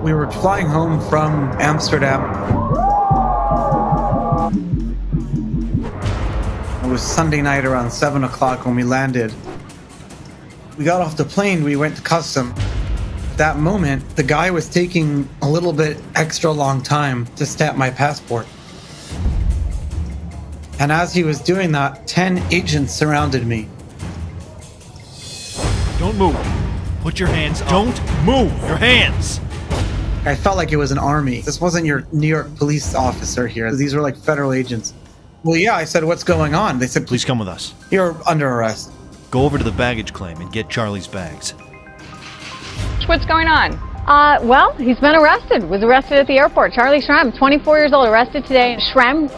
We were flying home from Amsterdam. It was Sunday night around 7 o'clock when we landed. We got off the plane, we went to custom. That moment, the guy was taking a little bit extra long time to stamp my passport. And as he was doing that, 10 agents surrounded me. Don't move. Put your hands up. Don't move your hands. I felt like it was an army. This wasn't your New York police officer here. These were like federal agents. Well, yeah, I said, what's going on? They said, Please come with us. You're under arrest. Go over to the baggage claim and get Charlie's bags. What's going on? Well, he's been arrested. Was arrested at the airport. Charlie Shrem, 24 years old, arrested today. Shrem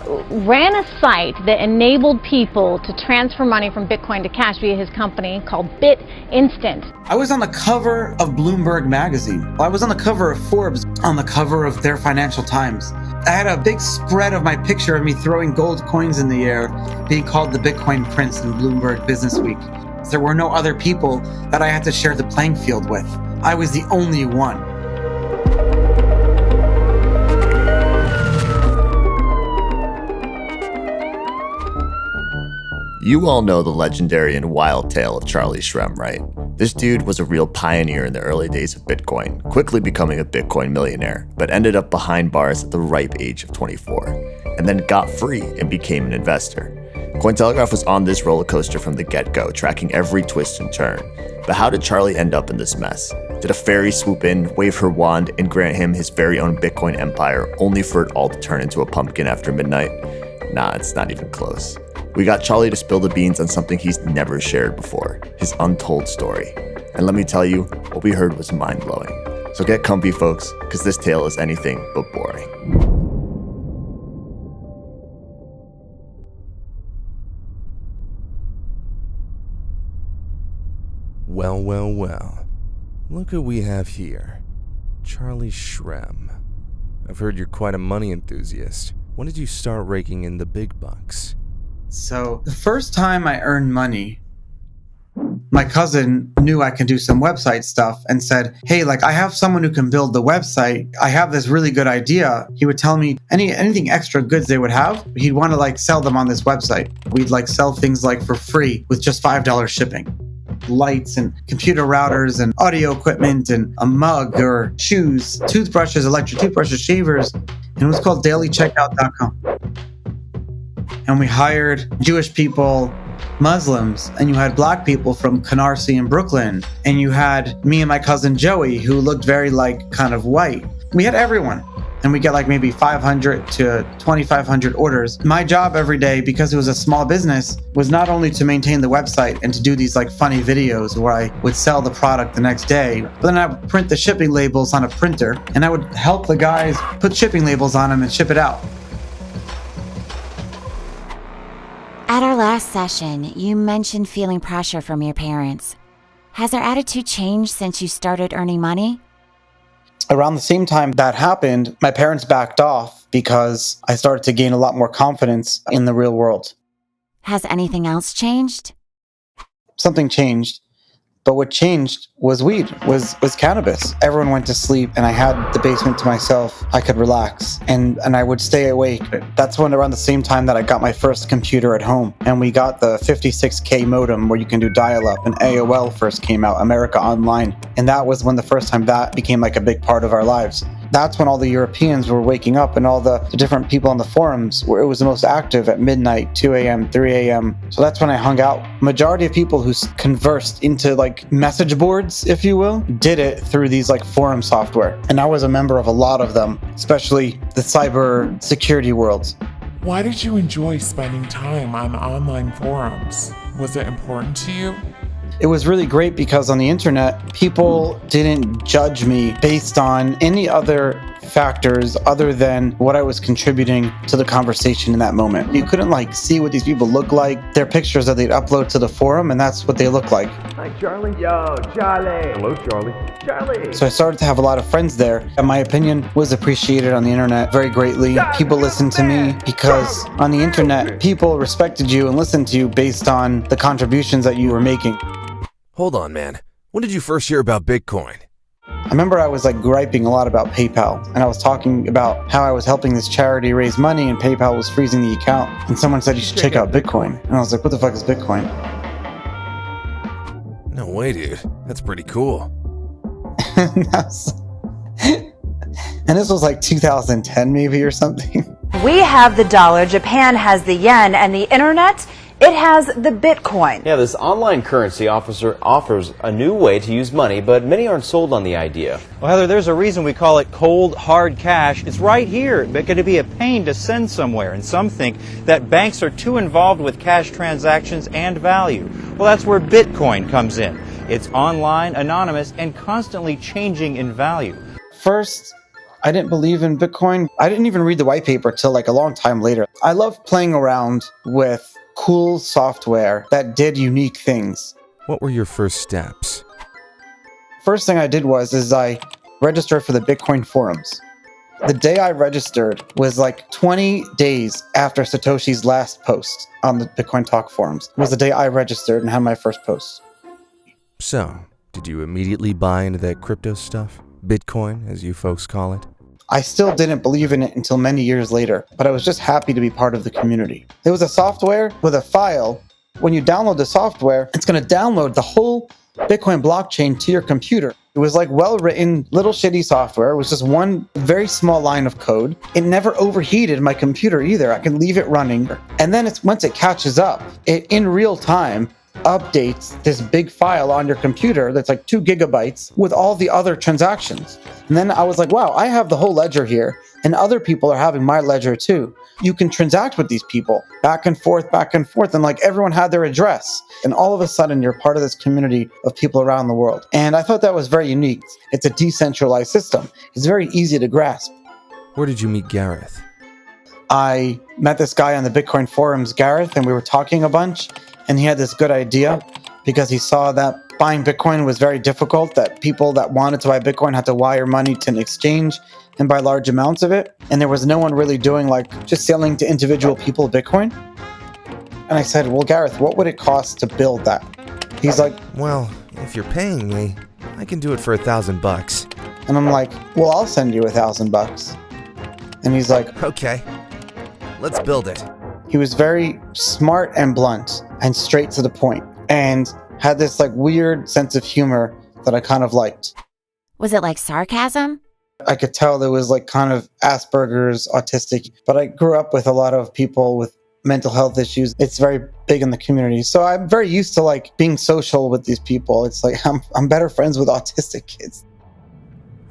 ran a site that enabled people to transfer money from Bitcoin to cash via his company called BitInstant. I was on the cover of Bloomberg magazine. I was on the cover of Forbes, on the cover of their Financial Times. I had a big spread of my picture of me throwing gold coins in the air, being called the Bitcoin Prince in Bloomberg Business Week. There were no other people that I had to share the playing field with. I was the only one. You all know the legendary and wild tale of Charlie Shrem, right? This dude was a real pioneer in the early days of Bitcoin, quickly becoming a Bitcoin millionaire, but ended up behind bars at the ripe age of 24, and then got free and became an investor. Cointelegraph was on this roller coaster from the get-go, tracking every twist and turn. But how did Charlie end up in this mess? Did a fairy swoop in, wave her wand, and grant him his very own Bitcoin empire, only for it all to turn into a pumpkin after midnight? Nah, it's not even close. We got Charlie to spill the beans on something he's never shared before, his untold story. And let me tell you, what we heard was mind-blowing. So get comfy, folks, because this tale is anything but boring. Well. Look what we have here. Charlie Shrem. I've heard you're quite a money enthusiast. When did you start raking in the big bucks? So the first time I earned money, my cousin knew I could do some website stuff and said, hey, I have someone who can build the website. I have this really good idea. He would tell me anything extra goods they would have, he'd want to sell them on this website. We'd sell things for free with just $5 shipping. Lights and computer routers and audio equipment and a mug or shoes, toothbrushes, electric toothbrushes, shavers. And it was called dailycheckout.com. And we hired Jewish people, Muslims, and you had black people from Canarsie in Brooklyn. And you had me and my cousin Joey, who looked very kind of white. We had everyone. And we get maybe 500 to 2,500 orders. My job every day, because it was a small business, was not only to maintain the website and to do these funny videos where I would sell the product the next day, but then I would print the shipping labels on a printer and I would help the guys put shipping labels on them and ship it out. At our last session, you mentioned feeling pressure from your parents. Has their attitude changed since you started earning money? Around the same time that happened, my parents backed off because I started to gain a lot more confidence in the real world. Has anything else changed? Something changed. But what changed was weed, was cannabis. Everyone went to sleep and I had the basement to myself. I could relax and I would stay awake. That's when around the same time that I got my first computer at home and we got the 56K modem where you can do dial-up, and AOL first came out, America Online. And that was when the first time that became a big part of our lives. That's when all the Europeans were waking up and all the different people on the forums where it was the most active at midnight, 2 a.m., 3 a.m. So that's when I hung out. Majority of people who conversed into message boards, if you will, did it through these forum software. And I was a member of a lot of them, especially the cyber security worlds. Why did you enjoy spending time on online forums? Was it important to you? It was really great because on the internet, people didn't judge me based on any other factors other than what I was contributing to the conversation in that moment. You couldn't see what these people look like, their pictures that they'd upload to the forum, and that's what they look like. Hi, Charlie. Yo, Charlie. Hello, Charlie. Charlie. So I started to have a lot of friends there, and my opinion was appreciated on the internet very greatly. People listened to me because on the internet, people respected you and listened to you based on the contributions that you were making. Hold on, man. When did you first hear about Bitcoin? I remember I was like griping a lot about PayPal, and I was talking about how I was helping this charity raise money and PayPal was freezing the account. And someone said you should check out Bitcoin. And I was like, what the fuck is Bitcoin? No way, dude. That's pretty cool. And this was like 2010 maybe or something. We have the dollar, Japan has the yen, and the internet, it has the Bitcoin. Yeah, this online currency offers a new way to use money, but many aren't sold on the idea. Well, Heather, there's a reason we call it cold, hard cash. It's right here, but could it be a pain to send somewhere? And some think that banks are too involved with cash transactions and value. Well, that's where Bitcoin comes in. It's online, anonymous, and constantly changing in value. First, I didn't believe in Bitcoin. I didn't even read the white paper till like a long time later. I love playing around with cool software that did unique things. What were your first steps? First thing I did is I registered for the Bitcoin forums. The day I registered was like 20 days after Satoshi's last post on the Bitcoin Talk forums. It was the day I registered and had my first post. So, did you immediately buy into that crypto stuff? Bitcoin, as you folks call it? I still didn't believe in it until many years later, but I was just happy to be part of the community. It was a software with a file. When you download the software, it's going to download the whole Bitcoin blockchain to your computer. It was like well-written, little shitty software. It was just one very small line of code. It never overheated my computer either. I can leave it running. And then once it catches up, it in real time updates this big file on your computer that's like 2 gigabytes with all the other transactions. And then I was like, wow, I have the whole ledger here and other people are having my ledger too. You can transact with these people back and forth, and like everyone had their address. And all of a sudden you're part of this community of people around the world. And I thought that was very unique. It's a decentralized system. It's very easy to grasp. Where did you meet Gareth? I met this guy on the Bitcoin forums, Gareth, and we were talking a bunch. And he had this good idea because he saw that buying Bitcoin was very difficult, that people that wanted to buy Bitcoin had to wire money to an exchange and buy large amounts of it. And there was no one really doing like just selling to individual people Bitcoin. And I said, well, Gareth, what would it cost to build that? He's like, well, if you're paying me, I can do it for $1,000. And I'm like, well, I'll send you $1,000. And he's like, okay, let's build it. He was very smart and blunt and straight to the point and had this like weird sense of humor that I kind of liked. Was it like sarcasm? I could tell there was like kind of Asperger's, autistic, but I grew up with a lot of people with mental health issues. It's very big in the community. So I'm very used to like being social with these people. It's like I'm better friends with autistic kids.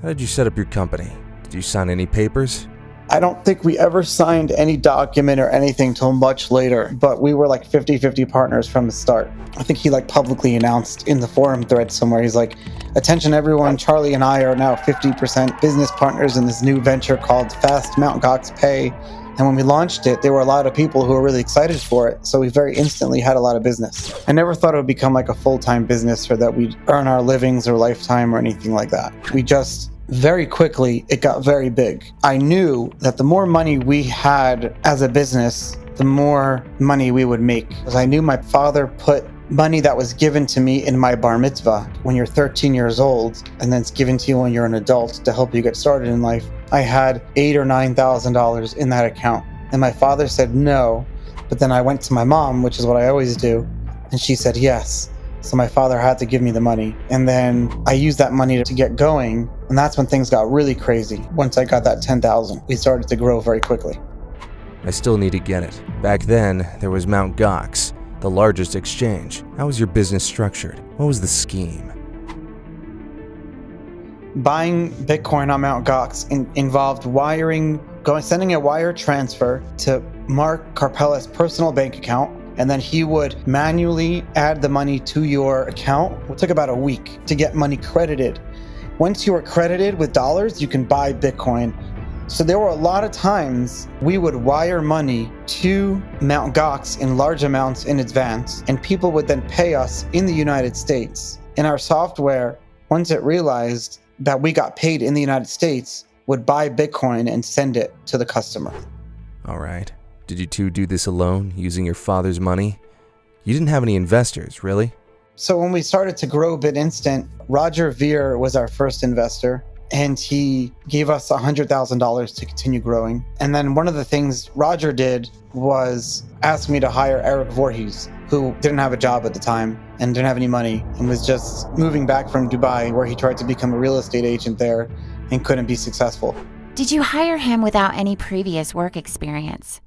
How did you set up your company? Did you sign any papers? I don't think we ever signed any document or anything till much later, but we were like 50-50 partners from the start. I think he like publicly announced in the forum thread somewhere, he's like, attention everyone, Charlie and I are now 50% business partners in this new venture called Fast Mt. Gox Pay. And when we launched it, there were a lot of people who were really excited for it. So we very instantly had a lot of business. I never thought it would become like a full-time business or that we'd earn our livings or lifetime or anything like that. We just very quickly, it got very big. I knew that the more money we had as a business, the more money we would make. Because I knew my father put money that was given to me in my bar mitzvah when you're 13 years old, and then it's given to you when you're an adult to help you get started in life. I had $8,000 or $9,000 in that account. And my father said no, but then I went to my mom, which is what I always do, and she said yes. So my father had to give me the money. And then I used that money to get going. And that's when things got really crazy. Once I got that 10,000, we started to grow very quickly. I still need to get it. Back then, there was Mt. Gox, the largest exchange. How was your business structured? What was the scheme? Buying Bitcoin on Mt. Gox involved sending a wire transfer to Mark Carpella's personal bank account. And then he would manually add the money to your account. It took about a week to get money credited. Once you were credited with dollars, you can buy Bitcoin. So there were a lot of times we would wire money to Mt. Gox in large amounts in advance, and people would then pay us in the United States. And our software, once it realized that we got paid in the United States, would buy Bitcoin and send it to the customer. All right. Did you two do this alone, using your father's money? You didn't have any investors, really? So when we started to grow BitInstant, Roger Ver was our first investor, and he gave us $100,000 to continue growing. And then one of the things Roger did was ask me to hire Eric Voorhees, who didn't have a job at the time and didn't have any money and was just moving back from Dubai, where he tried to become a real estate agent there and couldn't be successful. Did you hire him without any previous work experience?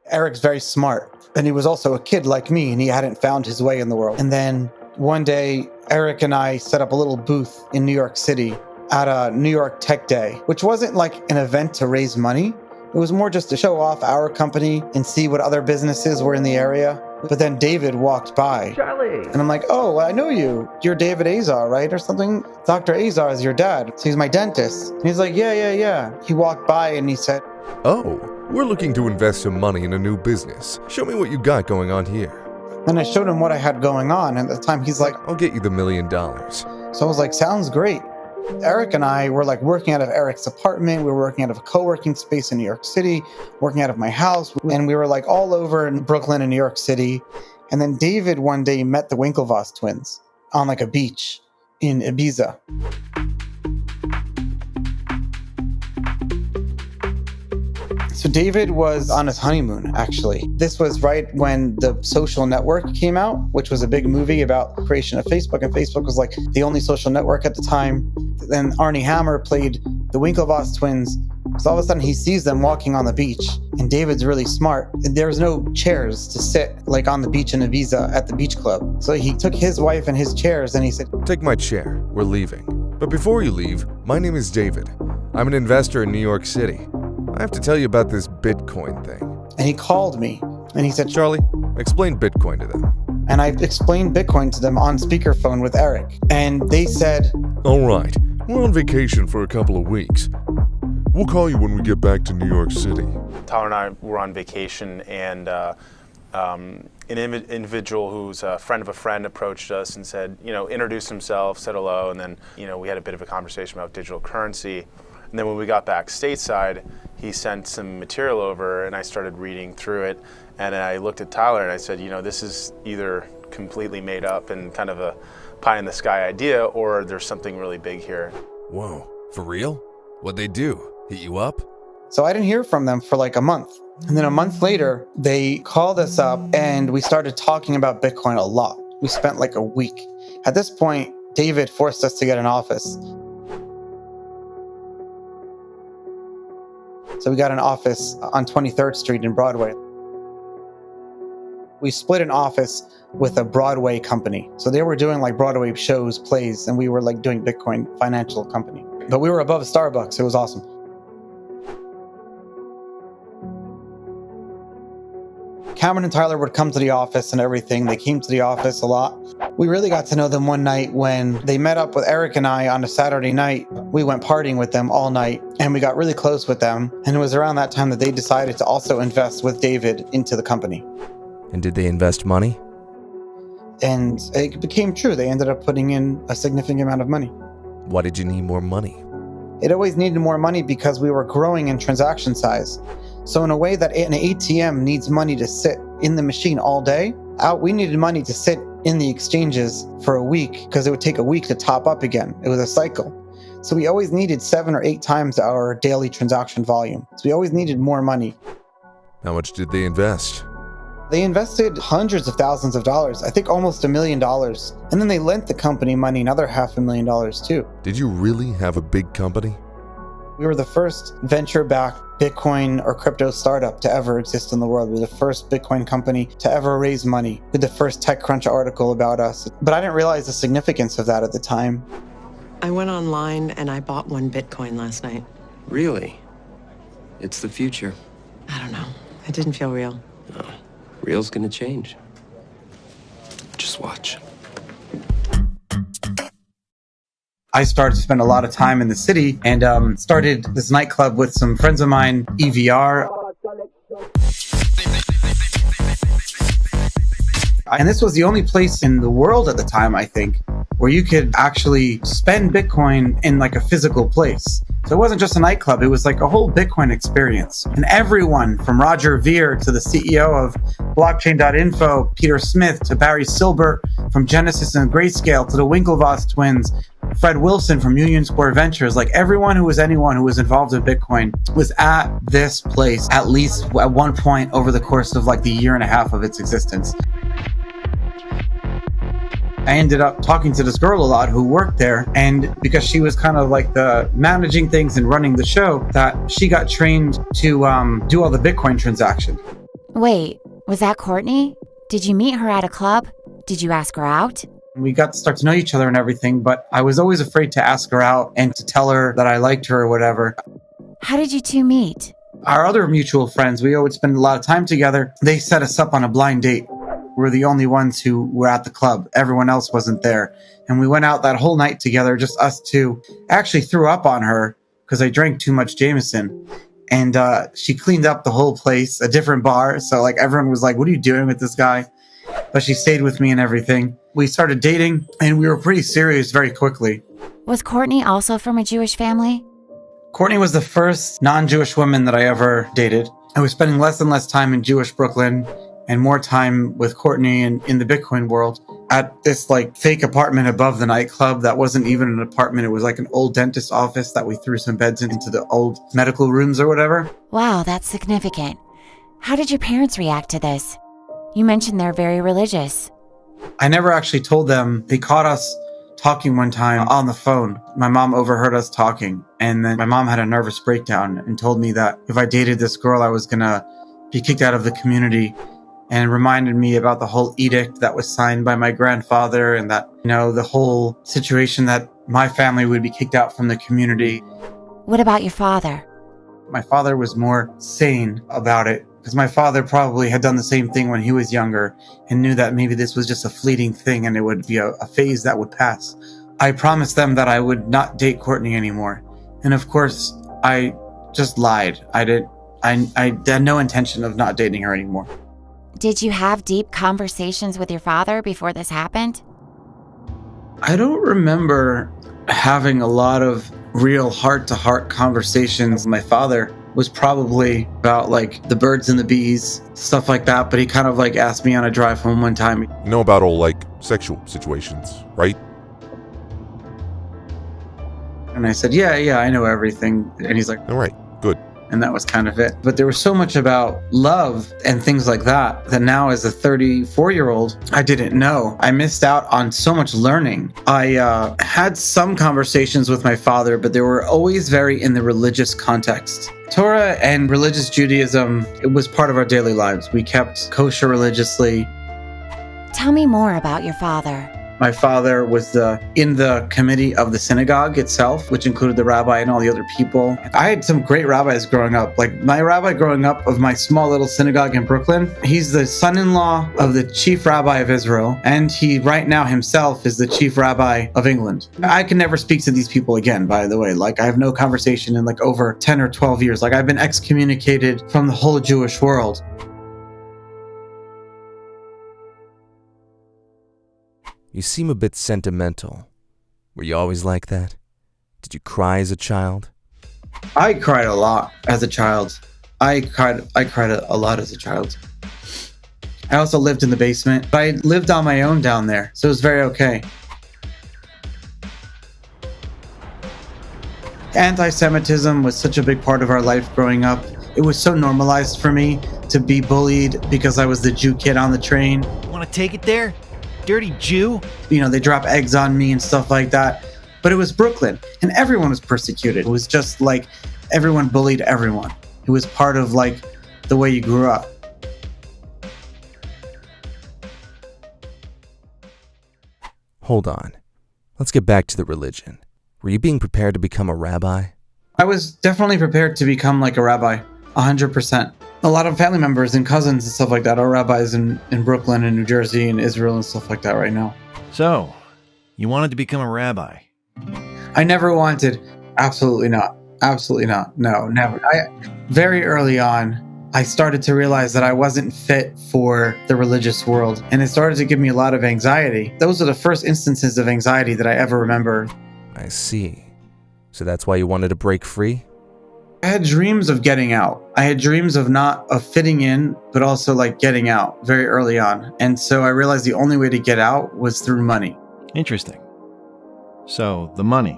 Eric's very smart, and he was also a kid like me, and he hadn't found his way in the world. And then one day, Eric and I set up a little booth in New York City at a New York Tech Day, which wasn't like an event to raise money. It was more just to show off our company and see what other businesses were in the area. But then David walked by. Charlie! And I'm like, oh, I know you. You're David Azar, right? Or something? Dr. Azar is your dad. So he's my dentist. And he's like, yeah. He walked by and he said, "Oh, we're looking to invest some money in a new business. Show me what you got going on here." and I showed him what I had going on. And at the time, he's like, "I'll get you the $1 million. So I was like, sounds great. Eric and I were like working out of Eric's apartment. We were working out of a co-working space in New York City, working out of my house. And we were like all over in Brooklyn and New York City. And then David one day met the Winklevoss twins on like a beach in Ibiza. So David was on his honeymoon, actually. This was right when The Social Network came out, which was a big movie about the creation of Facebook. And Facebook was like the only social network at the time. Then Arnie Hammer played the Winklevoss twins. So all of a sudden he sees them walking on the beach. And David's really smart. There's no chairs to sit like on the beach in Ibiza at the beach club. So he took his wife and his chairs and he said, "Take my chair. We're leaving. But before you leave, my name is David. I'm an investor in New York City. I have to tell you about this Bitcoin thing." And he called me and he said, "Charlie, explain Bitcoin to them." And I explained Bitcoin to them on speakerphone with Eric. And they said, "All right, we're on vacation for a couple of weeks. We'll call you when we get back to New York City." Tyler and I were on vacation, and an individual who's a friend of a friend approached us and said, introduced himself, said hello, and then, we had a bit of a conversation about digital currency. And then when we got back stateside, he sent some material over, and I started reading through it. And I looked at Tyler and I said, this is either completely made up and kind of a pie-in-the-sky idea, or there's something really big here. Whoa, for real? What'd they do? Hit you up? So I didn't hear from them for like a month. And then a month later, they called us up and we started talking about Bitcoin a lot. We spent like a week. At this point, David forced us to get an office. So we got an office on 23rd Street in Broadway. We split an office with a Broadway company. So they were doing like Broadway shows, plays, and we were like doing Bitcoin financial company. But we were above Starbucks. It was awesome. Cameron and Tyler would come to the office and everything. They came to the office a lot. We really got to know them one night when they met up with Eric and I on a Saturday night. We went partying with them all night and we got really close with them. And it was around that time that they decided to also invest with David into the company. And did they invest money? And it became true. They ended up putting in a significant amount of money. Why did you need more money? It always needed more money because we were growing in transaction size. So in a way that an ATM needs money to sit in the machine all day, we needed money to sit in the exchanges for a week because it would take a week to top up again. It was a cycle. So we always needed 7 or 8 times our daily transaction volume. So we always needed more money. How much did they invest? They invested hundreds of thousands of dollars, I think almost $1 million. And then they lent the company money, another $500,000 too. Did you really have a big company? We were the first venture-backed Bitcoin or crypto startup to ever exist in the world. We were the first Bitcoin company to ever raise money. We did the first TechCrunch article about us. But I didn't realize the significance of that at the time. I went online and I bought 1 Bitcoin last night. Really? It's the future. I don't know. It didn't feel real. No. Real's gonna change. Just watch. I started to spend a lot of time in the city and started this nightclub with some friends of mine, EVR. And this was the only place in the world at the time, I think, where you could actually spend Bitcoin in like a physical place. So it wasn't just a nightclub, it was like a whole Bitcoin experience. And everyone from Roger Ver to the CEO of blockchain.info, Peter Smith, to Barry Silbert from Genesis and Grayscale, to the Winklevoss twins, Fred Wilson from Union Square Ventures, like anyone who was involved in Bitcoin was at this place at least at one point over the course of like the year and a half of its existence. I ended up talking to this girl a lot who worked there, and because she was kind of like the managing things and running the show, that she got trained to do all the Bitcoin transactions. Wait, was that Courtney? Did you meet her at a club? Did you ask her out? We got to start to know each other and everything, but I was always afraid to ask her out and to tell her that I liked her or whatever. How did you two meet? Our other mutual friends, we would spend a lot of time together. They set us up on a blind date. We're the only ones who were at the club. Everyone else wasn't there. And we went out that whole night together, just us two. I actually threw up on her because I drank too much Jameson. And she cleaned up the whole place, a different bar. So like everyone was like, what are you doing with this guy? But she stayed with me and everything. We started dating and we were pretty serious very quickly. Was Courtney also from a Jewish family? Courtney was the first non-Jewish woman that I ever dated. I was spending less and less time in Jewish Brooklyn and more time with Courtney in the Bitcoin world at this like fake apartment above the nightclub that wasn't even an apartment. It was like an old dentist office that we threw some beds into the old medical rooms or whatever. Wow, that's significant. How did your parents react to this? You mentioned they're very religious. I never actually told them. They caught us talking one time on the phone. My mom overheard us talking, and then my mom had a nervous breakdown and told me that if I dated this girl, I was gonna be kicked out of the community, and reminded me about the whole edict that was signed by my grandfather and that, you know, the whole situation that my family would be kicked out from the community. What about your father? My father was more sane about it because my father probably had done the same thing when he was younger and knew that maybe this was just a fleeting thing and it would be a phase that would pass. I promised them that I would not date Courtney anymore. And of course, I just lied. I had no intention of not dating her anymore. Did you have deep conversations with your father before this happened? I don't remember having a lot of real heart-to-heart conversations. My father was probably about like the birds and the bees, stuff like that, but he kind of like asked me on a drive home one time. You know about all like sexual situations, right? And I said, yeah, I know everything. And he's like, all right, good. And that was kind of it. But there was so much about love and things like that now as a 34-year-old, I didn't know. I missed out on so much learning. I had some conversations with my father, but they were always very in the religious context. Torah and religious Judaism, it was part of our daily lives. We kept kosher religiously. Tell me more about your father. My father was in the committee of the synagogue itself, which included the rabbi and all the other people. I had some great rabbis growing up. Like my rabbi growing up of my small little synagogue in Brooklyn, he's the son-in-law of the chief rabbi of Israel, and he right now himself is the chief rabbi of England. I can never speak to these people again, by the way. Like I have no conversation in like over 10 or 12 years. Like I've been excommunicated from the whole Jewish world. You seem a bit sentimental. Were you always like that? Did you cry as a child? I cried a lot as a child. I cried a lot as a child. I also lived in the basement, but I lived on my own down there, so it was very okay. Anti-Semitism was such a big part of our life growing up. It was so normalized for me to be bullied because I was the Jew kid on the train. Want to take it there? Dirty Jew? You know, they drop eggs on me and stuff like that. But it was Brooklyn, and everyone was persecuted. It was just like everyone bullied everyone. It was part of like the way you grew up. Hold on. Let's get back to the religion. Were you being prepared to become a rabbi? I was definitely prepared to become like a rabbi, 100%. A lot of family members and cousins and stuff like that are rabbis in Brooklyn and New Jersey and Israel and stuff like that right now. So, you wanted to become a rabbi? I never wanted. Absolutely not. Absolutely not. No, never. Very early on, I started to realize that I wasn't fit for the religious world, and it started to give me a lot of anxiety. Those are the first instances of anxiety that I ever remember. I see. So that's why you wanted to break free? I had dreams of getting out. I had dreams of fitting in, but also like getting out very early on. And so I realized the only way to get out was through money. Interesting. So, the money.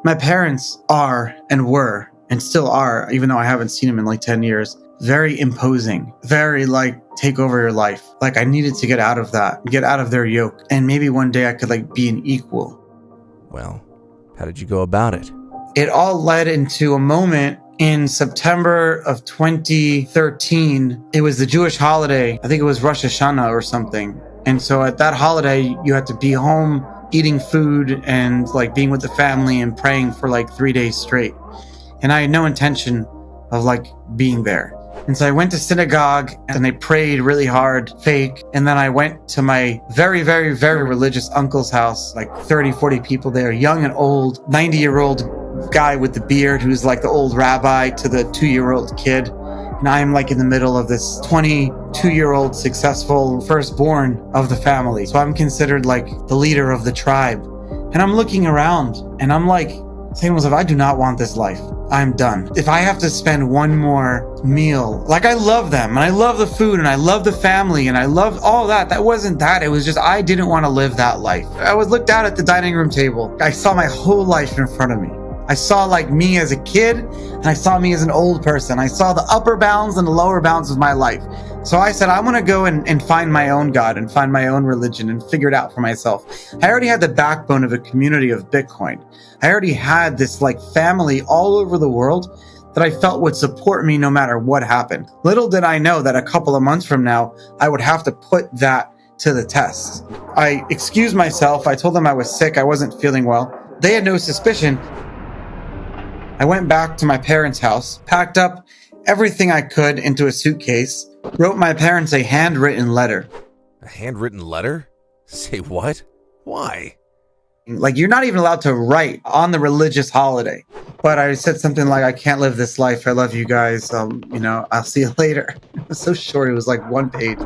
My parents are and were and still are, even though I haven't seen them in like 10 years, very imposing, very like take over your life. Like I needed to get out of that, get out of their yoke. And maybe one day I could like be an equal. Well, how did you go about it? It all led into a moment in September of 2013. It was the Jewish holiday. I think it was Rosh Hashanah or something. And so at that holiday, you had to be home eating food and like being with the family and praying for like 3 days straight. And I had no intention of like being there. And so I went to synagogue and I prayed really hard, fake. And then I went to my very, very, very religious uncle's house, like 30, 40 people there, young and old, 90-year-old guy with the beard who's like the old rabbi to the 2-year-old kid. And I'm like in the middle of this 22-year-old successful firstborn of the family. So I'm considered like the leader of the tribe. And I'm looking around and I'm like saying to myself, I do not want this life. I'm done. If I have to spend one more meal, like I love them and I love the food and I love the family and I love all that. That wasn't that. It was just, I didn't want to live that life. I was looked out at the dining room table. I saw my whole life in front of me. I saw like me as a kid and I saw me as an old person. I saw the upper bounds and the lower bounds of my life. So I said, I want to go and find my own God and find my own religion and figure it out for myself. I already had the backbone of a community of Bitcoin. I already had this like family all over the world that I felt would support me no matter what happened. Little did I know that a couple of months from now, I would have to put that to the test. I excused myself. I told them I was sick. I wasn't feeling well. They had no suspicion. I went back to my parents' house, packed up everything I could into a suitcase, wrote my parents a handwritten letter. A handwritten letter? Say what? Why? Like, you're not even allowed to write on the religious holiday. But I said something like, I can't live this life. I love you guys. I'll see you later. It was so short. It was like 1 page.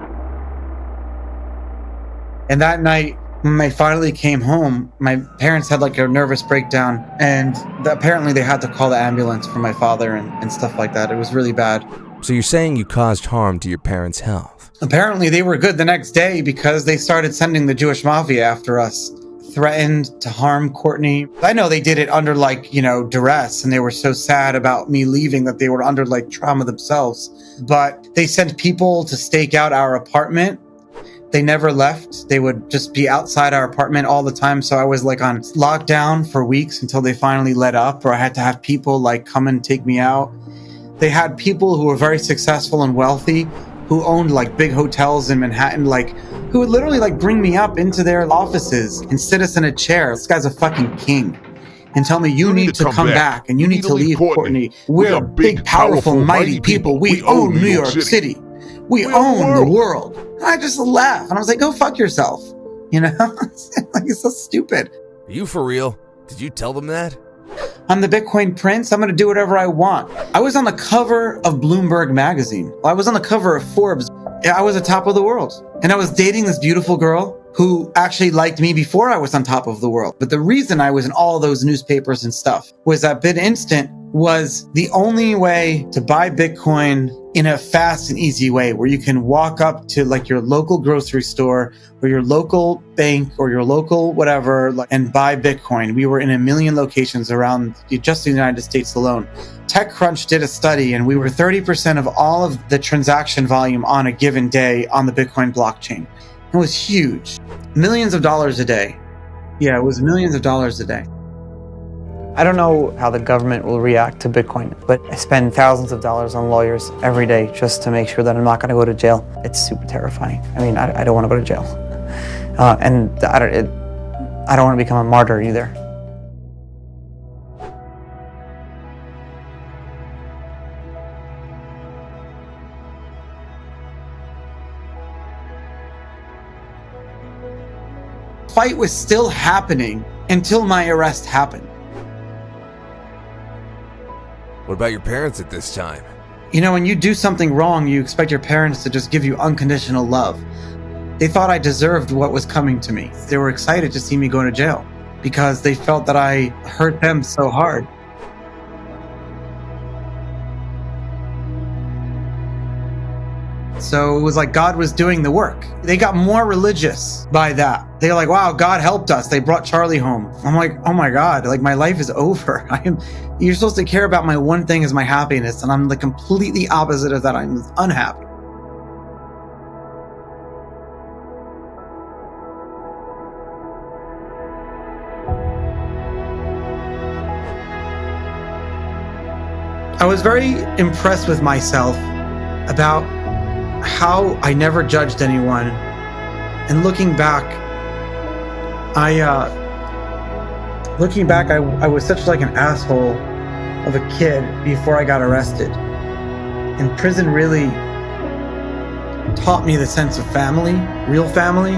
And that night, when I finally came home, my parents had like a nervous breakdown, and apparently they had to call the ambulance for my father and stuff like that. It was really bad. So you're saying you caused harm to your parents' health? Apparently they were good the next day because they started sending the Jewish mafia after us, threatened to harm Courtney. I know they did it under duress, and they were so sad about me leaving that they were under like trauma themselves. But they sent people to stake out our apartment. They never left. They would just be outside our apartment all the time. So I was like on lockdown for weeks until they finally let up, or I had to have people like come and take me out. They had people who were very successful and wealthy who owned like big hotels in Manhattan, like who would literally like bring me up into their offices and sit us in a chair. This guy's a fucking king. And tell me, you need to come back and you need to leave Courtney. We're big, powerful, mighty people. We own New York City. We own the world. And I just laughed and I was like, go fuck yourself. Like, it's so stupid. Are you for real? Did you tell them that? I'm the Bitcoin prince. I'm going to do whatever I want. I was on the cover of Bloomberg magazine. I was on the cover of Forbes. I was at top of the world. And I was dating this beautiful girl who actually liked me before I was on top of the world. But the reason I was in all those newspapers and stuff was that BitInstant was the only way to buy Bitcoin in a fast and easy way, where you can walk up to like your local grocery store or your local bank or your local whatever and buy Bitcoin. We were in 1 million locations around just the United States alone. TechCrunch did a study and we were 30% of all of the transaction volume on a given day on the Bitcoin blockchain. It was huge. Millions of dollars a day. Yeah, it was millions of dollars a day. I don't know how the government will react to Bitcoin, but I spend thousands of dollars on lawyers every day just to make sure that I'm not going to go to jail. It's super terrifying. I mean, I don't want to go to jail. And I don't want to become a martyr either. Fight was still happening until my arrest happened. What about your parents at this time? You know, when you do something wrong, you expect your parents to just give you unconditional love. They thought I deserved what was coming to me. They were excited to see me go to jail because they felt that I hurt them so hard. So it was like God was doing the work. They got more religious by that. They're like, wow, God helped us. They brought Charlie home. I'm like, oh my God, like my life is over. You're supposed to care about my one thing is my happiness. And I'm the completely opposite of that. I'm unhappy. I was very impressed with myself about how I never judged anyone. And looking back, I was such like an asshole of a kid before I got arrested. And prison really taught me the sense of family, real family.